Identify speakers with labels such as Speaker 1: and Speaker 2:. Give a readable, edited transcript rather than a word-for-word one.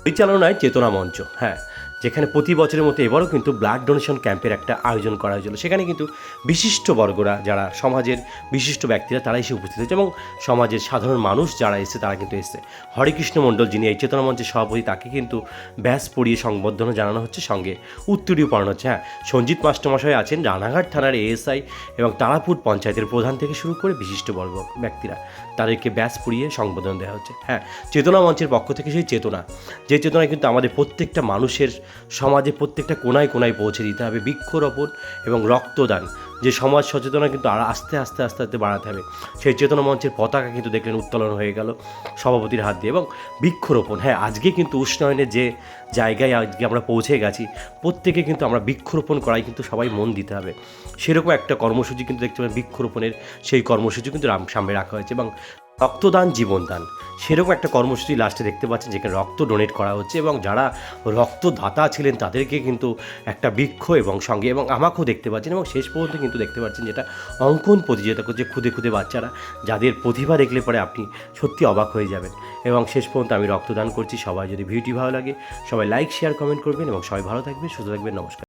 Speaker 1: পরিচালনায় চেতনা মঞ্চ, হ্যাঁ, যেখানে প্রতি বছরের মতো এবারও কিন্তু ব্লাড ডোনেশন ক্যাম্পের একটা আয়োজন করা হয়েছিল। সেখানে কিন্তু বিশিষ্ট বর্গরা, যারা সমাজের বিশিষ্ট ব্যক্তিরা, তারা এসে উপস্থিত হয়েছে এবং সমাজের সাধারণ মানুষ যারা এসেছে তারা কিন্তু এসেছে। হরেকৃষ্ণ মণ্ডল, যিনি এই চেতনা মঞ্চের সভাপতি, তাকে কিন্তু ব্যাস পড়িয়ে সংবর্ধনা জানানো হচ্ছে, সঙ্গে উত্তরীয় পড়ানো হচ্ছে। হ্যাঁ, সঞ্জিত মাস্টারমশাই আছেন, রানাঘাট থানার এএসআই এবং তারাপুর পঞ্চায়েতের প্রধান থেকে শুরু করে বিশিষ্ট বর্গ ব্যক্তিরা, তাদেরকে ব্যাস পড়িয়ে সংবোধন দেওয়া হচ্ছে। হ্যাঁ, চেতনা মঞ্চের পক্ষ থেকে সেই চেতনা, যে চেতনায় কিন্তু আমাদের প্রত্যেকটা মানুষের সমাজে প্রত্যেকটা কোনায় কোনায় পৌঁছে দিতে হবে, বৃক্ষরোপণ এবং রক্তদান, যে সমাজ সচেতনা কিন্তু আর আস্তে আস্তে আস্তে আস্তে বাড়াতে হবে। সেই চেতনা মঞ্চের পতাকা কিন্তু দেখলেন উত্তোলন হয়ে গেল সভাপতির হাত দিয়ে। এবং বৃক্ষরোপণ, হ্যাঁ, আজকে কিন্তু উষ্ণায়নের যে জায়গায় আজকে আমরা পৌঁছে গেছি, প্রত্যেকে কিন্তু আমরা বৃক্ষরোপণ করাই কিন্তু সবাই মন দিতে হবে। সেরকম একটা কর্মসূচি কিন্তু দেখতে পাবেন, বৃক্ষরোপণের সেই কর্মসূচি কিন্তু সামনে রাখা হয়েছে। এবং রক্তদান জীবনদান, সেরকম একটা কর্মসূচি লাস্টে দেখতে পাচ্ছেন, যেখানে রক্ত ডোনেট করা হচ্ছে এবং যারা রক্তদাতা ছিলেন তাদেরকে কিন্তু একটা বৃক্ষ এবং সঙ্গে, এবং আমাকেও দেখতে পাচ্ছেন, এবং শেষ পর্যন্ত কিন্তু দেখতে পাচ্ছেন যেটা অঙ্কন প্রতিযোগিতা করছে খুদে খুদে বাচ্চারা, যাদের প্রতিভা দেখলে পরে আপনি সত্যি অবাক হয়ে যাবেন। এবং শেষ পর্যন্ত আমি রক্তদান করছি। সবাই যদি ভিডিওটি ভালো লাগে, সবাই লাইক শেয়ার কমেন্ট করবেন এবং সবাই ভালো থাকবেন, সুস্থ থাকবেন। নমস্কার।